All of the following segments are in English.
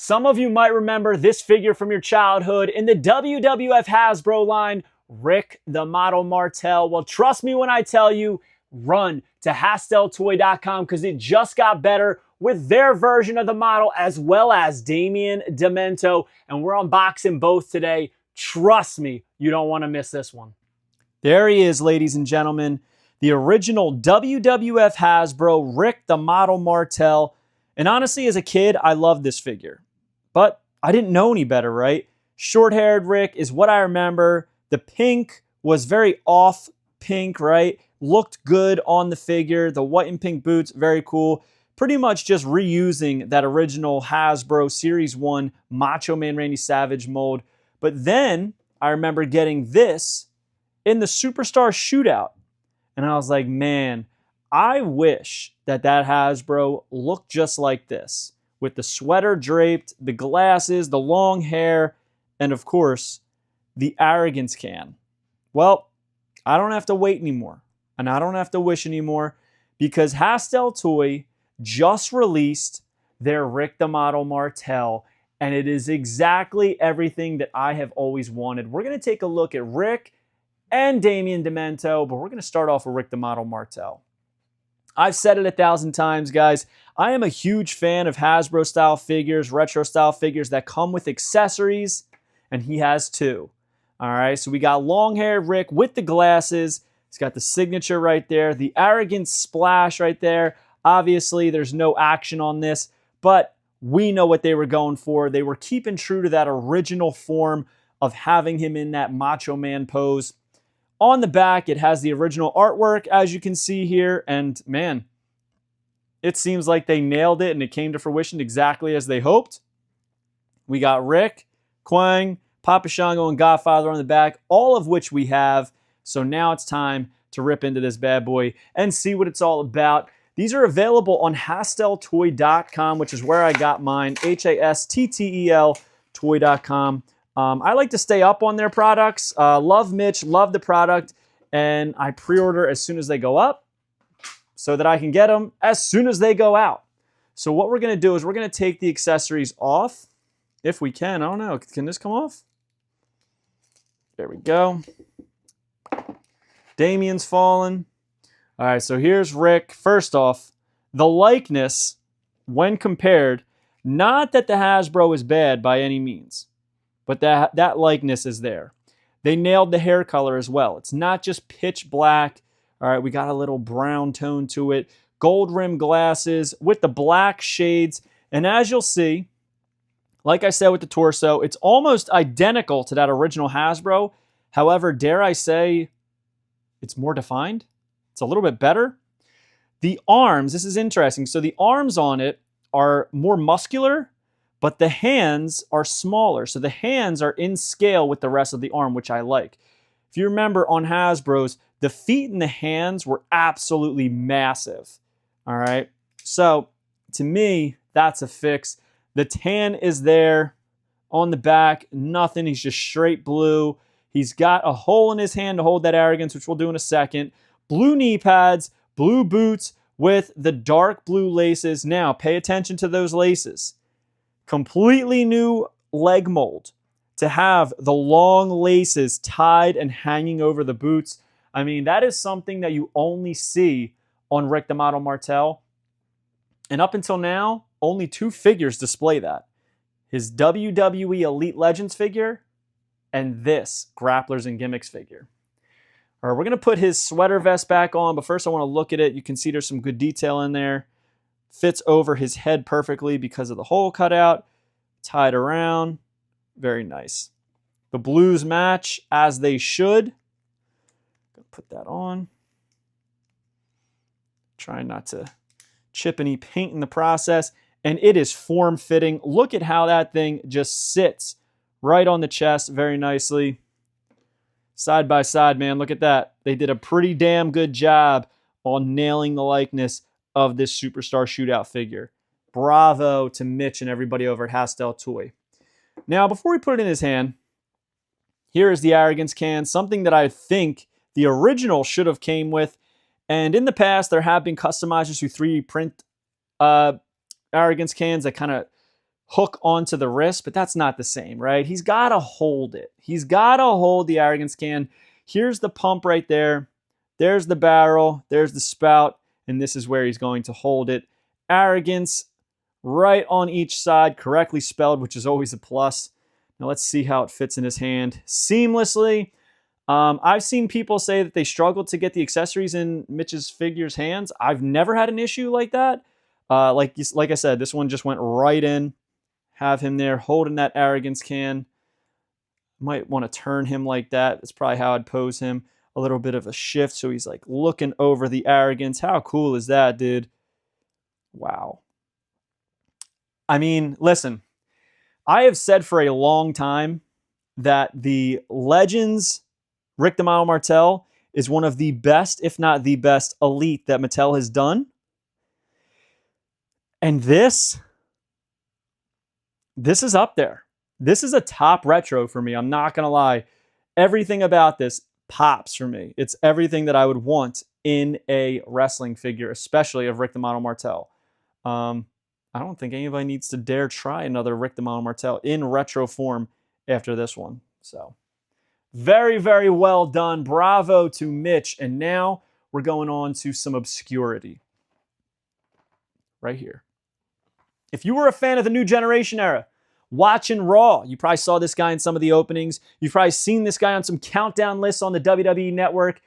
Some of you might remember this figure from your childhood in the WWF Hasbro line, Rick the Model Martel. Well, trust me when I tell you, run to HastelToy.com because it just got better with their version of the model as well as Damien Demento. And we're unboxing both today. Trust me, you don't want to miss this one. There he is, ladies and gentlemen. The original WWF Hasbro Rick the Model Martel. And honestly, as a kid, I loved this figure. But I didn't know any better, right? Short-haired Rick is what I remember. The pink was very off pink, right? Looked good on the figure. The white and pink boots, very cool. Pretty much just reusing that original Hasbro Series 1 Macho Man Randy Savage mold. But then I remember getting this in the Superstar Shootout. And I was like, man, I wish that Hasbro looked just like this. With the sweater draped, the glasses, the long hair, and of course, the arrogance can. Well, I don't have to wait anymore. And I don't have to wish anymore because Hastel Toy just released their Rick the Model Martel. And it is exactly everything that I have always wanted. We're going to take a look at Rick and Damien Demento, but we're going to start off with Rick the Model Martel. I've said it 1,000 times, guys. I am a huge fan of Hasbro-style figures, retro-style figures that come with accessories, and he has two. All right, so we got long-haired Rick with the glasses. He's got the signature right there, the arrogant splash right there. Obviously, there's no action on this, but we know what they were going for. They were keeping true to that original form of having him in that Macho Man pose. On the back, it has the original artwork, as you can see here, and man, it seems like they nailed it and it came to fruition exactly as they hoped. We got Rick, Quang, Papa Shango, and Godfather on the back, all of which we have. So now it's time to rip into this bad boy and see what it's all about. These are available on HastelToy.com, which is where I got mine, HASTTEL toy.com. I like to stay up on their products. Love Mitch, love the product, and I pre-order as soon as they go up so that I can get them as soon as they go out. So what we're going to do is we're going to take the accessories off, if we can. I don't know. Can this come off? There we go. Damien's fallen. All right, so here's Rick. First off, the likeness, when compared, not that the Hasbro is bad by any means, but that likeness is there. They nailed the hair color as well. It's not just pitch black. All right, we got a little brown tone to it. Gold rim glasses with the black shades. And as you'll see, like I said with the torso, it's almost identical to that original Hasbro. However, dare I say, it's more defined. It's a little bit better. The arms, this is interesting. So the arms on it are more muscular, but the hands are smaller. So the hands are in scale with the rest of the arm, which I like. If you remember on Hasbro's, the feet and the hands were absolutely massive. All right. So to me, that's a fix. The tan is there on the back. Nothing. He's just straight blue. He's got a hole in his hand to hold that arrogance, which we'll do in a second. Blue knee pads, blue boots with the dark blue laces. Now, pay attention to those laces. Completely new leg mold to have the long laces tied and hanging over the boots. I mean, that is something that you only see on Rick the Model Martel. And up until now, only two figures display that. His WWE Elite Legends figure and this Grapplers and Gimmicks figure. All right, we're going to put his sweater vest back on, but first I want to look at it. You can see there's some good detail in there. Fits over his head perfectly because of the hole cut out. Tied around. Very nice. The blues match as they should. Put that on. Trying not to chip any paint in the process. And it is form-fitting. Look at how that thing just sits right on the chest very nicely. Side by side, man. Look at that. They did a pretty damn good job on nailing the likeness of this Superstar Shootout figure. Bravo to Mitch and everybody over at Hastel Toy. Now, before we put it in his hand, here is the arrogance can, something that I think the original should have came with. And in the past, there have been customizers who 3D print arrogance cans that kind of hook onto the wrist, but that's not the same, right? He's got to hold it. He's got to hold the arrogance can. Here's the pump right there. There's the barrel. There's the spout. And this is where he's going to hold it. Arrogance right on each side, correctly spelled, which is always a plus. Now let's see how it fits in his hand seamlessly. I've seen people say that they struggle to get the accessories in Mitch's figure's hands. I've never had an issue like that. Like I said, this one just went right in. Have him there holding that arrogance can. Might want to turn him like that. That's probably how I'd pose him. A little bit of a shift so he's like looking over the arrogance. How cool is that, dude? Wow. I mean, listen, I have said for a long time that the Legends Rick the Model Martel is one of the best, if not the best, Elite that Mattel has done. And this is up there. This is a top retro for me. I'm not going to lie. Everything about this pops for me. It's everything that I would want in a wrestling figure, especially of Rick the Model Martel. I don't think anybody needs to dare try another Rick the Model Martel in retro form after this one. So very, very well done. Bravo to Mitch. And now we're going on to some obscurity. Right here. If you were a fan of the New Generation era, watching Raw, you probably saw this guy in some of the openings. You've probably seen this guy on some countdown lists on the WWE Network.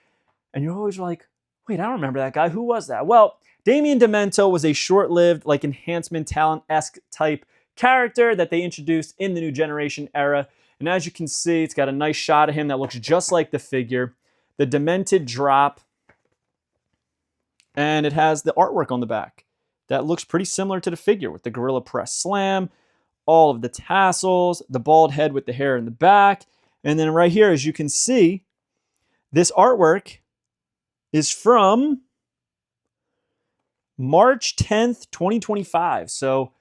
And you're always like, wait, I don't remember that guy. Who was that? Well, Damien Demento was a short-lived, like enhancement talent-esque type character that they introduced in the New Generation era. And as you can see, it's got a nice shot of him that looks just like the figure. The Demented drop. And it has the artwork on the back that looks pretty similar to the figure with the Gorilla Press Slam, all of the tassels, the bald head with the hair in the back. And then right here, as you can see, this artwork is from March 10th, 2025. So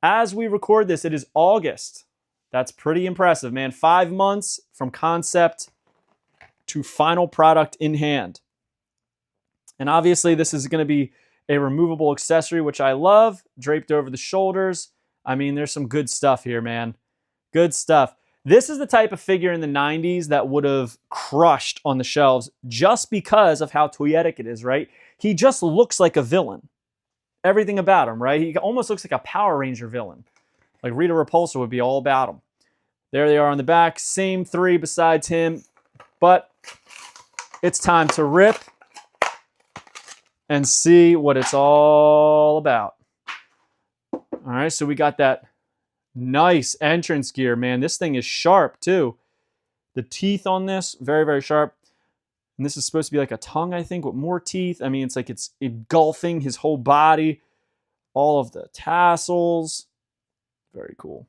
as we record this, it is August. That's pretty impressive, man. 5 months from concept to final product in hand. And obviously, this is going to be a removable accessory, which I love, draped over the shoulders. I mean, there's some good stuff here, man. Good stuff. This is the type of figure in the 90s that would have crushed on the shelves just because of how toyetic it is, right? He just looks like a villain. Everything about him, right? He almost looks like a Power Ranger villain. Like Rita Repulsa would be all about him. There they are on the back. Same three besides him. But it's time to rip and see what it's all about. All right, so we got that nice entrance gear, man. This thing is sharp, too. The teeth on this, very, very sharp. And this is supposed to be like a tongue, I think, with more teeth. I mean, it's like it's engulfing his whole body. All of the tassels. Very cool.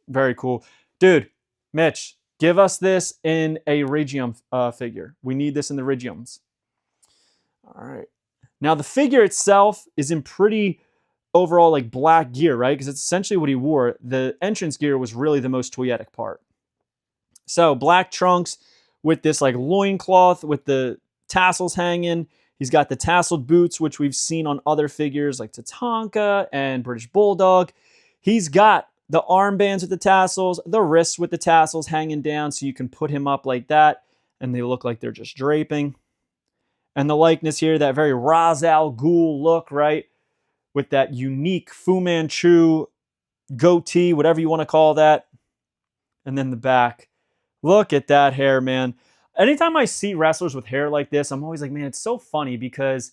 Very cool. Dude, Mitch, give us this in a Regium figure. We need this in the Regiums. All right. Now, the figure itself is in pretty overall like black gear, right? Because it's essentially what he wore. The entrance gear was really the most toyetic part. So, black trunks with this like loincloth with the tassels hanging. He's got the tasseled boots, which we've seen on other figures like Tatanka and British Bulldog. He's got the armbands with the tassels, the wrists with the tassels hanging down so you can put him up like that and they look like they're just draping. And the likeness here, that very Ra's al Ghul look, right? With that unique Fu Manchu goatee, whatever you want to call that. And then the back. Look at that hair, man. Anytime I see wrestlers with hair like this, I'm always like, man, it's so funny because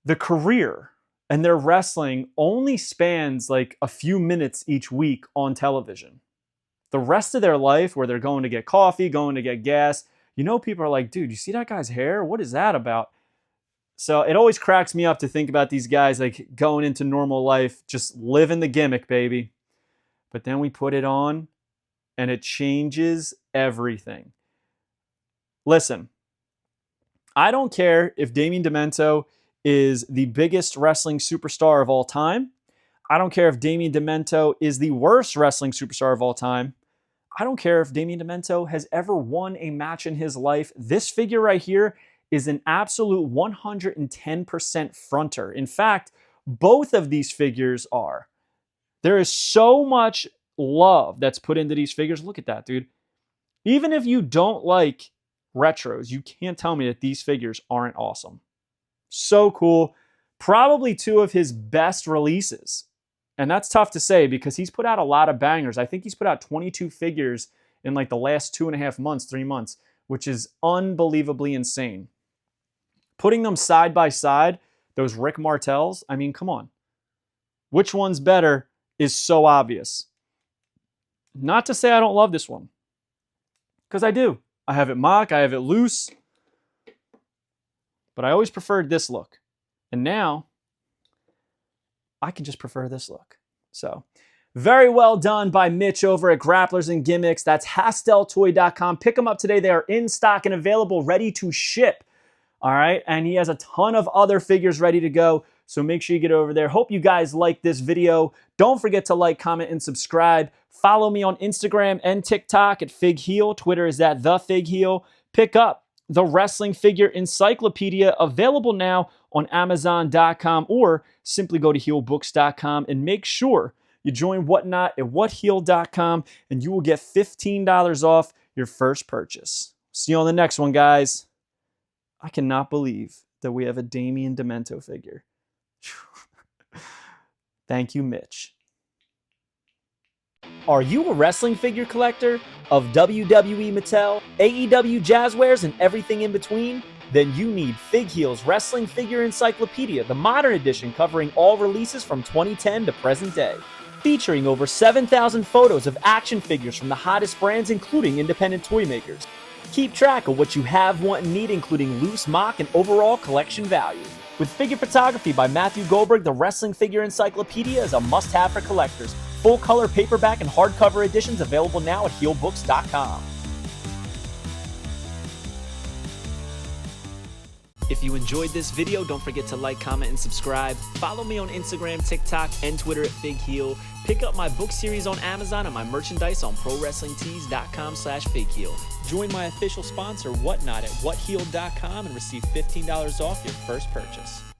the career and their wrestling only spans like a few minutes each week on television. The rest of their life, where they're going to get coffee, going to get gas, you know, people are like, dude, you see that guy's hair? What is that about? So it always cracks me up to think about these guys like going into normal life, just living the gimmick, baby. But then we put it on and it changes everything. Listen, I don't care if Damien Demento is the biggest wrestling superstar of all time. I don't care if Damien Demento is the worst wrestling superstar of all time. I don't care if Damien Demento has ever won a match in his life. This figure right here is an absolute 110% fronter. In fact, both of these figures are. There is so much love that's put into these figures. Look at that, dude. Even if you don't like retros, you can't tell me that these figures aren't awesome. So cool. Probably two of his best releases. And that's tough to say because he's put out a lot of bangers. I think he's put out 22 figures in like the last 2.5 months, 3 months, which is unbelievably insane. Putting them side by side, those Rick Martels, I mean, come on. Which one's better is so obvious. Not to say I don't love this one, because I do. I have it mock, I have it loose, but I always preferred this look. And now, I can just prefer this look. So, very well done by Mitch over at Grapplers and Gimmicks. That's HastelToy.com. Pick them up today. They are in stock and available, ready to ship. All right, and he has a ton of other figures ready to go, so make sure you get over there. Hope you guys like this video. Don't forget to like, comment, and subscribe. Follow me on Instagram and TikTok at FigHeel. Twitter is at TheFigHeel. Pick up the Wrestling Figure Encyclopedia, available now on Amazon.com, or simply go to HeelBooks.com and make sure you join Whatnot at WhatHeal.com, and you will get $15 off your first purchase. See you on the next one, guys. I cannot believe that we have a Damien Demento figure. Thank you, Mitch. Are you a wrestling figure collector of WWE Mattel, AEW Jazzwares, and everything in between? Then you need FigHeel's Wrestling Figure Encyclopedia, the modern edition covering all releases from 2010 to present day. Featuring over 7,000 photos of action figures from the hottest brands, including independent toy makers. Keep track of what you have, want, and need, including loose, mock, and overall collection value. With figure photography by Matthew Goldberg, the Wrestling Figure Encyclopedia is a must-have for collectors. Full-color paperback and hardcover editions available now at HeelBooks.com. If you enjoyed this video, don't forget to like, comment, and subscribe. Follow me on Instagram, TikTok, and Twitter at FigHeel. Pick up my book series on Amazon and my merchandise on ProWrestlingTees.com/FigHeel. Join my official sponsor, Whatnot, at WhatHeal.com and receive $15 off your first purchase.